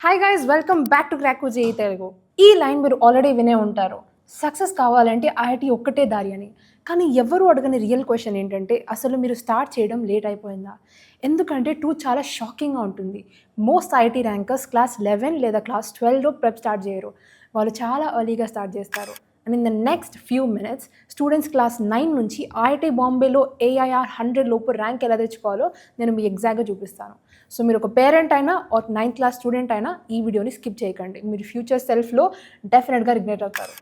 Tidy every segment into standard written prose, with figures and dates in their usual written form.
Hi guys, welcome back to crack with JEE Telugu. ఈ line మీరు already వినే ఉంటారు, సక్సెస్ కావాలంటే ఐఐటి ఒక్కటే దారి అని. కానీ ఎవరు అడగని రియల్ క్వశ్చన్ ఏంటంటే, అసలు మీరు స్టార్ట్ చేయడం లేట్ అయిపోయిందా? ఎందుకంటే చాలా షాకింగ్గా ఉంటుంది. మోస్ట్ ఐఐటి ర్యాంకర్స్ క్లాస్ 11 లేదా క్లాస్ 12లో ప్రెప్ స్టార్ట్ చేయరు. వాళ్ళు చాలా ఎర్లీగా స్టార్ట్ చేస్తారు. And in the next few minutes students class 9 నుంచి ఐఐటి బాంబేలో ఏఐఆర్ 100 లోపు ర్యాంక్ ఎలా తెచ్చుకోవాలో నేను మీకు ఎగ్జాక్ట్గా చూపిస్తాను. సో మీరు ఒక పేరెంట్ అయినా ఆర్ 9th క్లాస్ స్టూడెంట్ అయినా ఈ వీడియోని స్కిప్ చేయకండి. మీరు ఫ్యూచర్ సెల్ఫ్లో డెఫినెట్గా రిగ్రెట్ అవుతారు.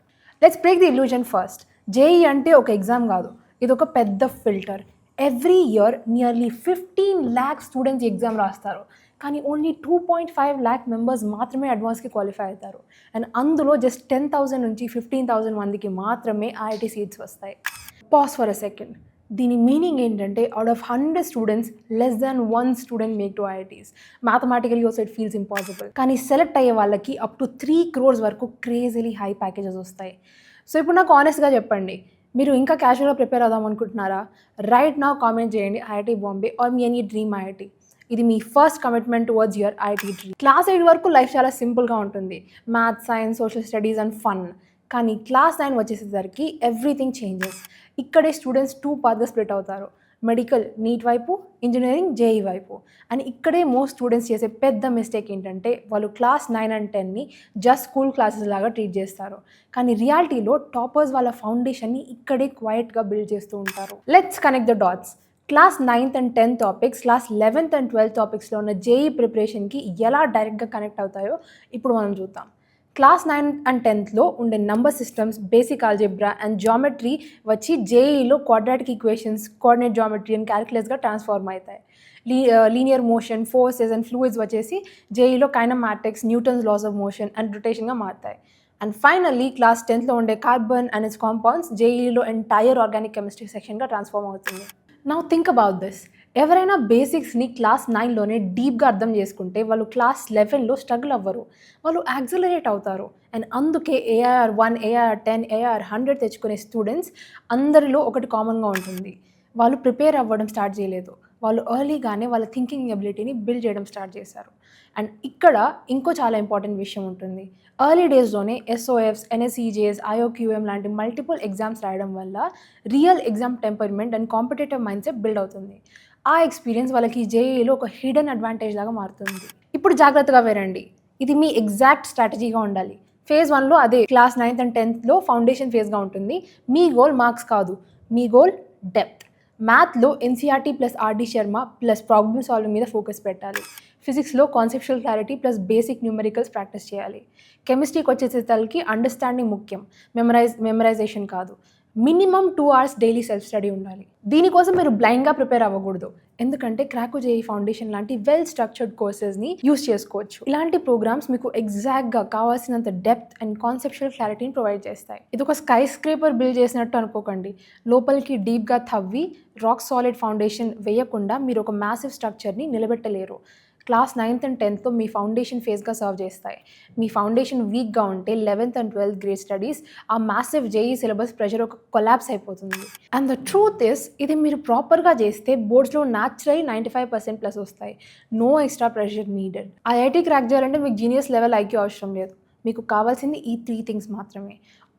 Let's break the illusion first. JEE అంటే ఒక ఎగ్జామ్ కాదు, ఇది ఒక పెద్ద filter. Every year nearly 15 lakh students exam రాస్తారు, కానీ ఓన్లీ 2.5 lakh మెంబర్స్ మాత్రమే అడ్వాన్స్కి క్వాలిఫై అవుతారు. అండ్ అందులో జస్ట్ 10,000 నుంచి 15,000 మందికి మాత్రమే ఐఐటి సీట్స్ వస్తాయి. Pause for a second. దీని మీనింగ్ ఏంటంటే, out of 100 students less than 1 student make to IITs. Mathematically also it feels impossible. కానీ సెలెక్ట్ అయ్యే వాళ్ళకి అప్ టు 3 crores వరకు క్రేజీలీ హై ప్యాకేజెస్ వస్తాయి. సో ఇప్పుడు నాకు ఆనెస్ట్గా చెప్పండి, మీరు ఇంకా క్యాజువల్గా ప్రిపేర్ అవుదాం అనుకుంటున్నారా? రైట్ నౌ కామెంట్ చేయండి ఐఐటి బాంబే ఆర్ మీ ఎనీ డ్రీమ్ ఐఐటి. ఇది మీ first commitment towards your IIT dream. Class 8 వరకు లైఫ్ చాలా సింపుల్గా ఉంటుంది, maths, science, social studies and fun. కానీ క్లాస్ 9 వచ్చేసరికి ఎవ్రీథింగ్ చేంజెస్. ఇక్కడే స్టూడెంట్స్ 2 పార్ట్గా స్ప్లిట్ అవుతారు, మెడికల్ నీట్ వైపు, ఇంజనీరింగ్ జేఈ వైపు. అండ్ ఇక్కడే మోస్ట్ స్టూడెంట్స్ చేసే పెద్ద మిస్టేక్ ఏంటంటే, వాళ్ళు క్లాస్ 9 అండ్ 10ని జస్ట్ స్కూల్ క్లాసెస్ లాగా ట్రీట్ చేస్తారు. కానీ రియాలిటీలో టాపర్స్ వాళ్ళ ఫౌండేషన్ని ఇక్కడే క్వైట్గా బిల్డ్ చేస్తూ ఉంటారు. Let's connect the dots. Class 9th and 10th topics class 11th and 12th టాపిక్స్లో ఉన్న జేఈ ప్రిపరేషన్కి ఎలా డైరెక్ట్గా కనెక్ట్ అవుతాయో ఇప్పుడు మనం చూద్దాం. క్లాస్ 9 అండ్ 10thలో ఉండే number systems, basic algebra and geometry వచ్చి జేఈలో quadratic equations, coordinate geometry and క్యాలిక్యులస్గా ట్రాన్స్ఫార్మ్ అవుతాయి. Linear motion, forces and fluids వచ్చేసి జేఈలో kinematics, Newton's laws of motion and రొటేషన్గా మారుతాయి. అండ్ ఫైనల్లీ క్లాస్ 10thలో ఉండే కార్బన్ అండ్ ఇట్స్ కాంపౌండ్స్ జేఈలో ఎంటైర్ ఆర్గానిక్ కెమిస్ట్రీ సెక్షన్గా ట్రాన్స్ఫార్మ్ అవుతుంది. Now think about this. ఎవరైనా బేసిక్స్ని క్లాస్ 9లోనే డీప్గా అర్థం చేసుకుంటే వాళ్ళు క్లాస్ 11లో స్ట్రగుల్ అవ్వరు, వాళ్ళు యాక్సిలరేట్ అవుతారు. అండ్ అందుకే ఏఐఆర్ 1, ఏఐఆర్ 10, ఏఐఆర్ 100 తెచ్చుకునే స్టూడెంట్స్ అందరిలో ఒకటి కామన్గా ఉంటుంది, వాళ్ళు ప్రిపేర్ అవ్వడం స్టార్ట్ చేయలేదు, వాళ్ళు ఎర్లీగానే వాళ్ళ థింకింగ్ ఎబిలిటీని బిల్డ్ చేయడం స్టార్ట్ చేశారు. అండ్ ఇక్కడ ఇంకో చాలా ఇంపార్టెంట్ విషయం ఉంటుంది. ఎర్లీ డేస్లోనే ఎస్ఓఎఫ్స్, ఎన్ఎస్ఈజేఎస్, ఐఓక్యూఎం లాంటి మల్టిపుల్ ఎగ్జామ్స్ రాయడం వల్ల real exam temperament and competitive mind set build అవుతుంది. ఆ ఎక్స్పీరియన్స్ వాళ్ళకి జేఈలో ఒక హిడెన్ అడ్వాంటేజ్ లాగా మారుతుంది. ఇప్పుడు జాగ్రత్తగా వినండి, ఇది మీ ఎగ్జాక్ట్ స్ట్రాటజీగా ఉండాలి. ఫేజ్ 1లో అదే క్లాస్ 9th అండ్ 10thలో ఫౌండేషన్ ఫేజ్గా ఉంటుంది. మీ గోల్ మార్క్స్ కాదు, మీ గోల్ డెప్త్. మ్యాథ్లో NCERT plus RD Sharma plus problem solving మీద ఫోకస్ పెట్టాలి. ఫిజిక్స్లో conceptual clarity plus basic numericals practice చేయాలి. కెమిస్ట్రీకి వచ్చేసరికి అండర్స్టాండింగ్ ముఖ్యం, మెమరైజేషన్ కాదు. Minimum 2 hours daily self study ఉండాలి. దీనికోసం మీరు బ్లైండ్గా ప్రిపేర్ అవ్వకూడదు, ఎందుకంటే క్రాకు జేఈ ఫౌండేషన్ లాంటి వెల్ స్ట్రక్చర్డ్ కోర్సెస్ని యూస్ చేసుకోవచ్చు. ఇలాంటి ప్రోగ్రామ్స్ మీకు ఎగ్జాక్ట్గా కావాల్సినంత డెప్త్ అండ్ కాన్సెప్చువల్ క్లారిటీని ప్రొవైడ్ చేస్తాయి. ఇది ఒక స్కై స్క్రేపర్ బిల్డ్ చేసినట్టు అనుకోకండి. లోపలికి డీప్గా తవ్వి రాక్ సాలిడ్ ఫౌండేషన్ వేయకుండా మీరు ఒక మ్యాసివ్ స్ట్రక్చర్ని నిలబెట్టలేరు. క్లాస్ 9th అండ్ 10thలో మీ ఫౌండేషన్ ఫేజ్గా సర్వ్ చేస్తాయి. మీ ఫౌండేషన్ వీక్గా ఉంటే 11th and 12th grade studies ఆ మ్యాసివ్ జేఈ సిలబస్ ప్రెషర్ ఒక కొలాప్స్ అయిపోతుంది. అండ్ ద ట్రూత్ ఇస్, ఇది మీరు ప్రాపర్గా చేస్తే బోర్డ్స్లో న్యాచురల్ 95% ప్లస్ వస్తాయి. No extra pressure needed. IIT crack చేయాలంటే మీకు జీనియస్ లెవెల్ ఐక్యూ అవసరం లేదు, మీకు కావాల్సింది ఈ 3 things మాత్రమే.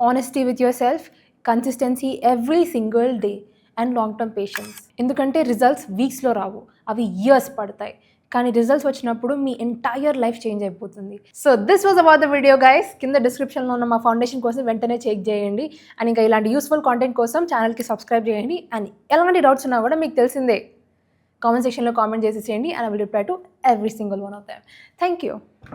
Honesty with your self, consistency every single day and long term patience. ఎందుకంటే రిజల్ట్స్ వీక్స్లో రావు, అవి ఇయర్స్ పడతాయి. కానీ రిజల్ట్స్ వచ్చినప్పుడు మీ ఎంటైర్ లైఫ్ చేంజ్ అయిపోతుంది. So this was about the video guys. కింద డిస్క్రిప్షన్లో ఉన్న మా ఫౌండేషన్ కోసం వెంటనే చెక్ చేయండి. అండ్ ఇంకా ఇలాంటి యూస్ఫుల్ కాంటెంట్ కోసం ఛానల్కి సబ్స్క్రైబ్ చేయండి. అండ్ ఎలాంటి డౌట్స్ ఉన్నా కూడా మీకు తెలిసిందే, కామెంట్ సెక్షన్లో కామెంట్ చేసేసేయండి. And I will reply to every single one of them. Thank you.